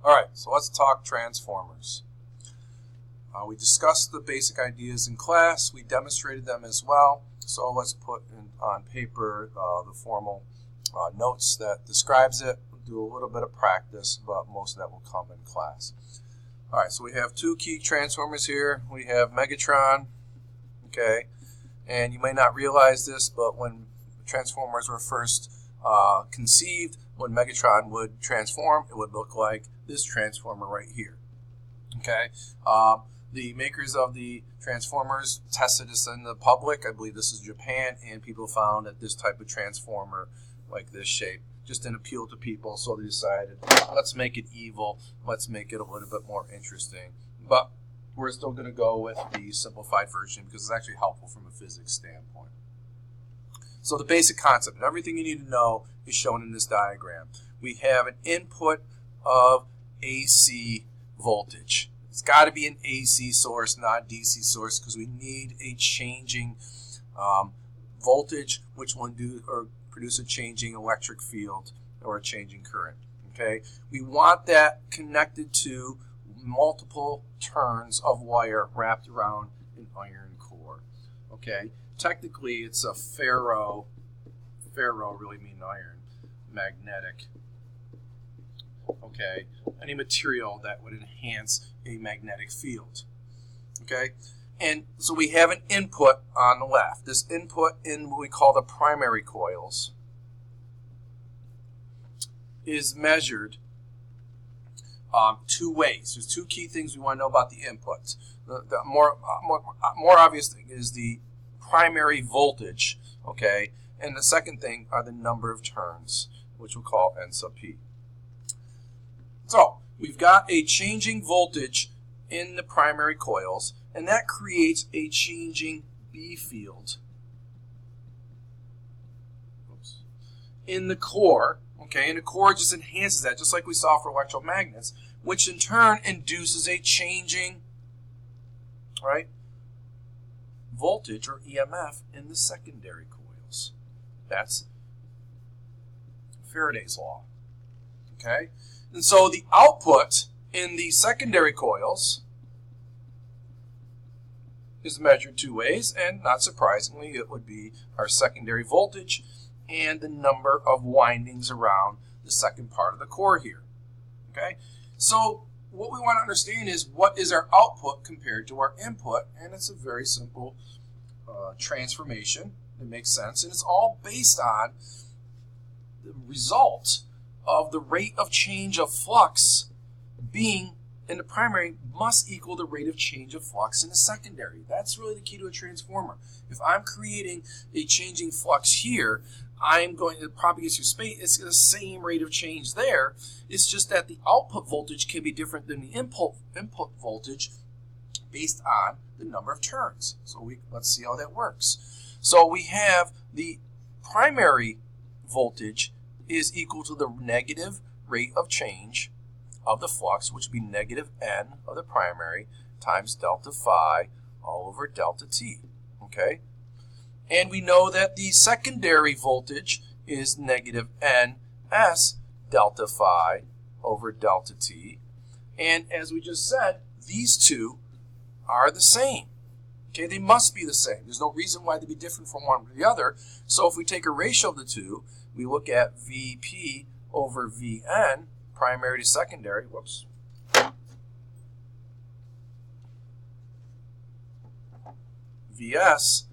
Alright, so let's talk transformers. We discussed the basic ideas in class. We demonstrated them as well. So let's put on paper the formal notes that describes it. We'll do a little bit of practice, but most of that will come in class. Alright, so we have two key transformers here. We have Megatron, okay, and you may not realize this, but when transformers were first conceived, when Megatron would transform, it would look like this transformer right here. Okay, the makers of the transformers tested this in the public. I believe this is Japan, and people found that this type of transformer, like this shape, just didn't appeal to people, so they decided, let's make it evil, let's make it a little bit more interesting. But we're still going to go with the simplified version because it's actually helpful from a physics standpoint. So the basic concept, and everything you need to know, is shown in this diagram. We have an input of AC voltage. It's got to be an AC source, not a DC source, because we need a changing voltage, which will produce a changing electric field or a changing current. Okay, we want that connected to multiple turns of wire wrapped around an iron core. Okay, technically it's a ferro really mean iron, magnetic. Okay, any material that would enhance a magnetic field. Okay, and so we have an input on the left. This input in what we call the primary coils is measured two ways. There's two key things we want to know about the inputs. The more obvious thing is the primary voltage, okay, and the second thing are the number of turns, which we'll call N sub P. So we've got a changing voltage in the primary coils, and that creates a changing B field in the core. Okay, and the core just enhances that, just like we saw for electromagnets, which in turn induces a changing, right, voltage or EMF in the secondary coils. That's Faraday's law. Okay, and so the output in the secondary coils is measured two ways, and not surprisingly, it would be our secondary voltage and the number of windings around the second part of the core here. Okay, so what we want to understand is what is our output compared to our input, and it's a very simple transformation. It makes sense, and it's all based on the result of the rate of change of flux being in the primary must equal the rate of change of flux in the secondary. That's really the key to a transformer. If I'm creating a changing flux here, I'm going to propagate through space. It's the same rate of change there. It's just that the output voltage can be different than the input voltage based on the number of turns. So let's see how that works. So we have the primary voltage is equal to the negative rate of change of the flux, which would be negative N of the primary times delta phi all over delta T. Okay? And we know that the secondary voltage is negative NS delta phi over delta T. And as we just said, these two are the same. Okay, they must be the same. There's no reason why they'd be different from one to the other. So if we take a ratio of the two, we look at VP over VN, primary to secondary, VS,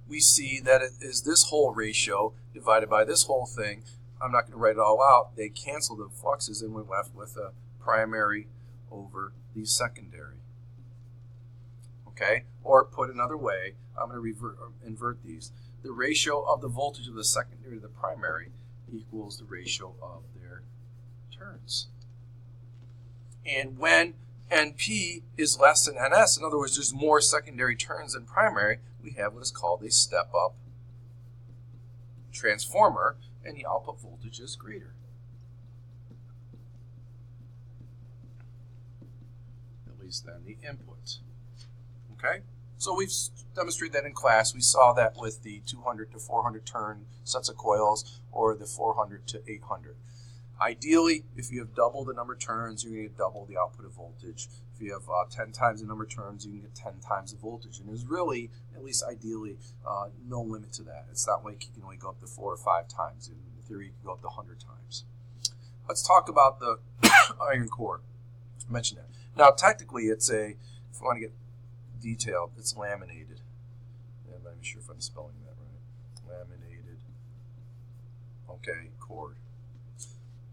we see that it is this whole ratio divided by this whole thing. I'm not going to write it all out. They cancel the fluxes, and we're left with a primary over the secondary. Okay, or put another way, I'm going to invert these. The ratio of the voltage of the secondary to the primary equals the ratio of their turns. And when NP is less than NS, in other words, there's more secondary turns than primary, we have what is called a step-up transformer, and the output voltage is greater. At least than the input. Okay? So we've demonstrated that in class. We saw that with the 200 to 400 turn sets of coils or the 400 to 800. Ideally, if you have double the number of turns, you're going to get double the output of voltage. If you have 10 times the number of turns, you can get 10 times the voltage. And there's really, at least ideally, no limit to that. It's not like you can only go up to 4 or 5 times. In theory, you can go up to 100 times. Let's talk about the iron core. I mentioned that. Now, technically, it's a, if you want to get detailed, it's laminated. I'm not even sure if I'm spelling that right. Laminated, okay, cord.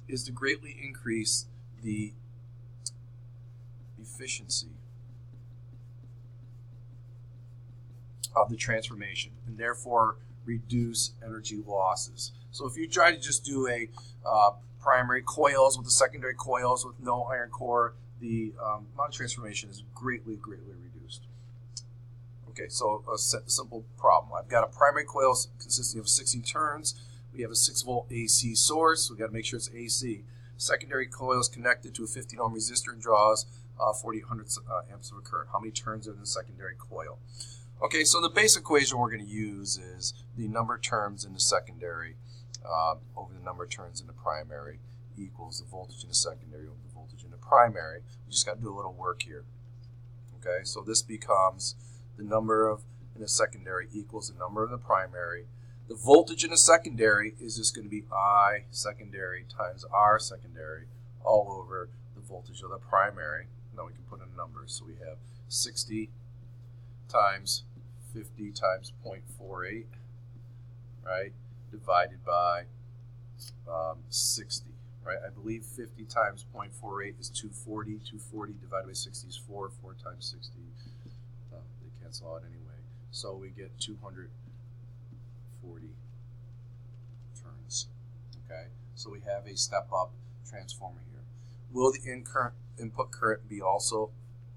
Is to greatly increase the efficiency of the transformation and therefore reduce energy losses. So if you try to just do a primary coils with the secondary coils with no iron core, the amount of transformation is greatly reduced. Okay, so a simple problem. I've got a primary coil consisting of 16 turns. We have a 6-volt AC source. We've got to make sure it's AC. Secondary coil is connected to a 15 ohm resistor and draws 4,800 amps of current. How many turns are in the secondary coil? Okay, so the basic equation we're going to use is the number of turns in the secondary over the number of turns in the primary equals the voltage in the secondary over the voltage in the primary. We just got to do a little work here. Okay, so this becomes the number of in the secondary equals the number in the primary. The voltage in the secondary is just going to be I secondary times R secondary all over the voltage of the primary. Now we can put in numbers. So we have 60 times 50 times 0.48, right, divided by 60, right? I believe 50 times 0.48 is 240. 240 divided by 60 is 4. 4 times 60, they cancel out anyway. So we get 240 turns, okay? So we have a step-up transformer here. Will the input current be also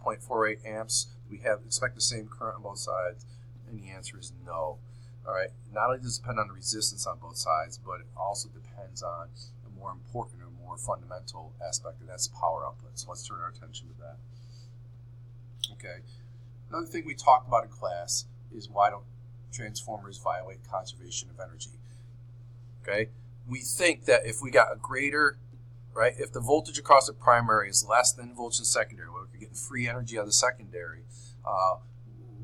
0.48 amps? We expect the same current on both sides, and the answer is no. All right. Not only does it depend on the resistance on both sides, but it also depends on a more important or more fundamental aspect, and that's power output. So let's turn our attention to that. Okay. Another thing we talked about in class is why don't transformers violate conservation of energy? Okay. We think that if we got a greater, right, if the voltage across the primary is less than the voltage in the secondary, we're getting free energy out of the secondary,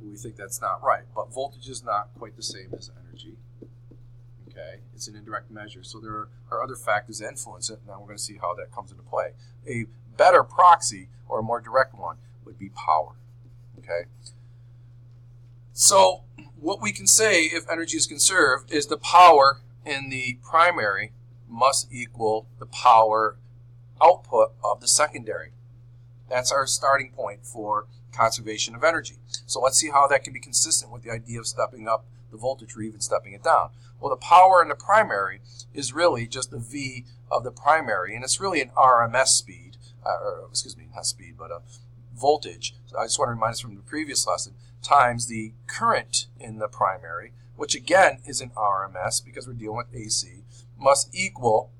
we think that's not right. But voltage is not quite the same as energy. Okay, it's an indirect measure. So there are other factors that influence it. Now we're going to see how that comes into play. A better proxy, or a more direct one, would be power. Okay. So what we can say if energy is conserved is the power in the primary must equal the power output of the secondary. That's our starting point for conservation of energy. So let's see how that can be consistent with the idea of stepping up the voltage or even stepping it down. Well, the power in the primary is really just the V of the primary, and it's really an RMS speed, not speed, but a voltage. So I just want to remind us from the previous lesson, times the current in the primary, which again is an RMS because we're dealing with AC, must equal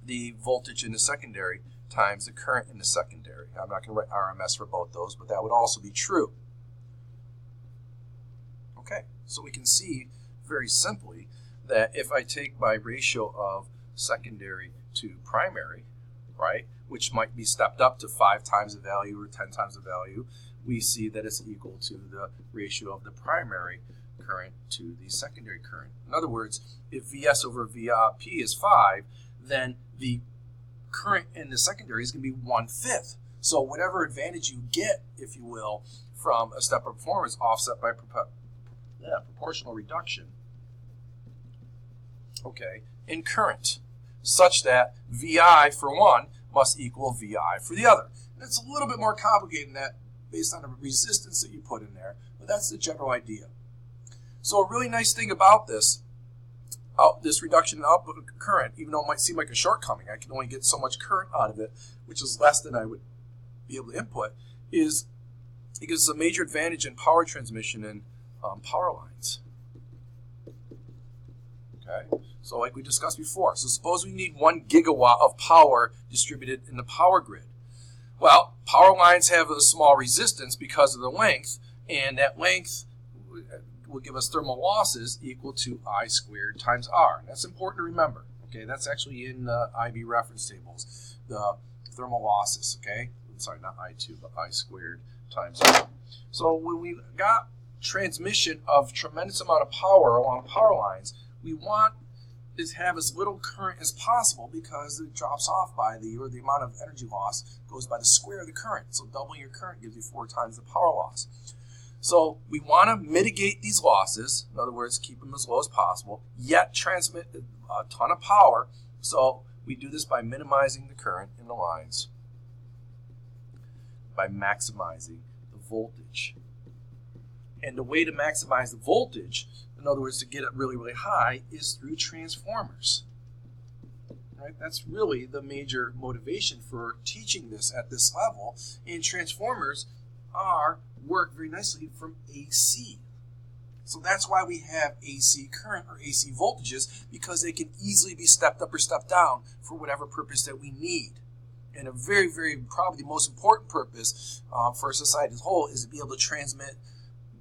the voltage in the secondary times the current in the secondary. I'm not going to write RMS for both those, but that would also be true. Okay, so we can see very simply that if I take my ratio of secondary to primary, right, which might be stepped up to 5 times the value or 10 times the value, we see that it's equal to the ratio of the primary current to the secondary current. In other words, if Vs over Vp is 5, then the current in the secondary is going to be 1/5. So whatever advantage you get, if you will, from a step-up performance offset by proportional reduction, okay, in current, such that Vi for one must equal Vi for the other. And it's a little bit more complicated than that based on the resistance that you put in there, but that's the general idea. So a really nice thing about this reduction in output current, even though it might seem like a shortcoming, I can only get so much current out of it, which is less than I would be able to input, is it gives us a major advantage in power transmission and power lines. Okay, so like we discussed before, so suppose we need 1 gigawatt of power distributed in the power grid. Well, power lines have a small resistance because of the length, and that length will give us thermal losses equal to I squared times R. And that's important to remember. Okay, that's actually in IB reference tables, the thermal losses. Okay, I'm sorry, not I2, but I squared times R. So when we got transmission of tremendous amount of power along power lines, we want to have as little current as possible because it drops off by the amount of energy loss goes by the square of the current. So doubling your current gives you 4 times the power loss. So we want to mitigate these losses, in other words, keep them as low as possible, yet transmit a ton of power. So we do this by minimizing the current in the lines, by maximizing the voltage. And the way to maximize the voltage, in other words, to get it really, really high, is through transformers. Right? That's really the major motivation for teaching this at this level. And transformers work very nicely from AC. So that's why we have AC current or AC voltages, because they can easily be stepped up or stepped down for whatever purpose that we need. And a very, very, probably the most important purpose for society as a whole is to be able to transmit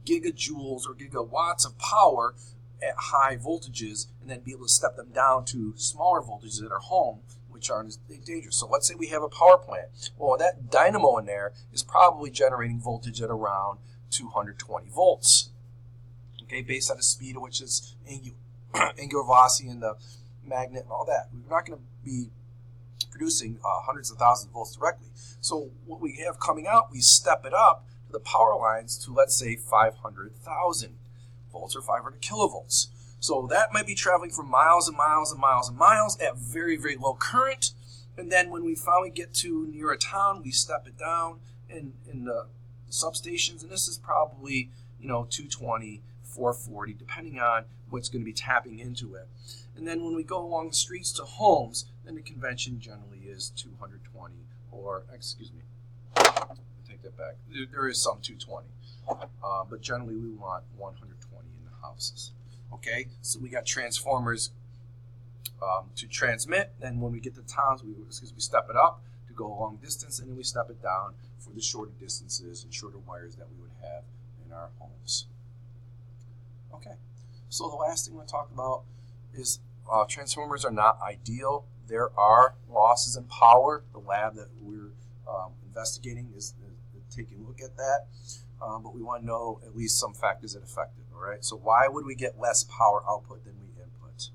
gigajoules or gigawatts of power at high voltages and then be able to step them down to smaller voltages at our home, which aren't as dangerous. So let's say we have a power plant. Well, that dynamo in there is probably generating voltage at around 220 volts. Okay, based on the speed at which is angular velocity and the magnet and all that. We're not going to be producing hundreds of thousands of volts directly. So what we have coming out, we step it up to the power lines to, let's say, 500,000 volts or 500 kilovolts. So that might be traveling for miles and miles and miles and miles at very, very low current. And then when we finally get to near a town, we step it down in the substations. And this is probably, 220, 440, depending on what's going to be tapping into it. And then when we go along the streets to homes, then the convention generally is 220, or, excuse me, take that back. There is some 220, but generally we want 120 in the houses. Okay, so we got transformers to transmit, and when we get to towns, we step it up to go a long distance, and then we step it down for the shorter distances and shorter wires that we would have in our homes. Okay, so the last thing we'll talk about is transformers are not ideal. There are losses in power. The lab that we're investigating is taking a look at that, but we want to know at least some factors that affect it. All right, so why would we get less power output than we input?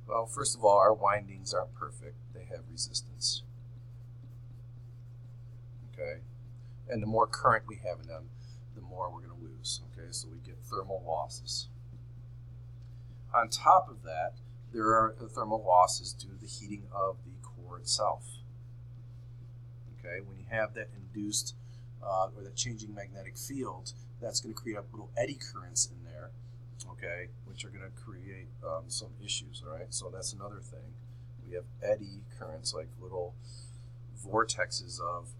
Well, first of all, our windings aren't perfect. They have resistance. Okay, and the more current we have in them, the more we're going to lose. Okay, so we get thermal losses. On top of that, there are thermal losses due to the heating of the core itself. Okay, when you have that induced or that changing magnetic field, that's going to create up little eddy currents in there, okay, which are going to create some issues, all right? So that's another thing. We have eddy currents, like little vortexes of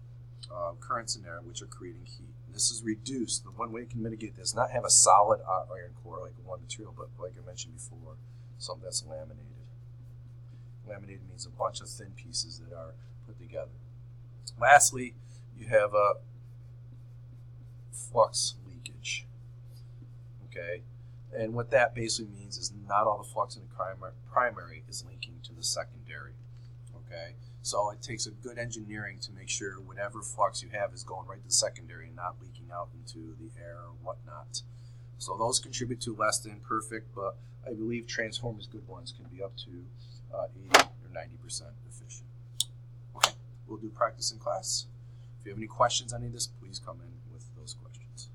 currents in there, which are creating heat. And this is reduced. The one way you can mitigate this, not have a solid iron core like one material, but like I mentioned before, something that's laminated. Laminated means a bunch of thin pieces that are put together. Lastly, you have a flux leakage. Okay, and what that basically means is not all the flux in the primary is linking to the secondary. Okay, so it takes a good engineering to make sure whatever flux you have is going right to the secondary and not leaking out into the air or whatnot. So those contribute to less than perfect, but I believe transformers, good ones, can be up to 80 or 90% efficient. Okay, we'll do practice in class. If you have any questions on any of this, please come in with those questions.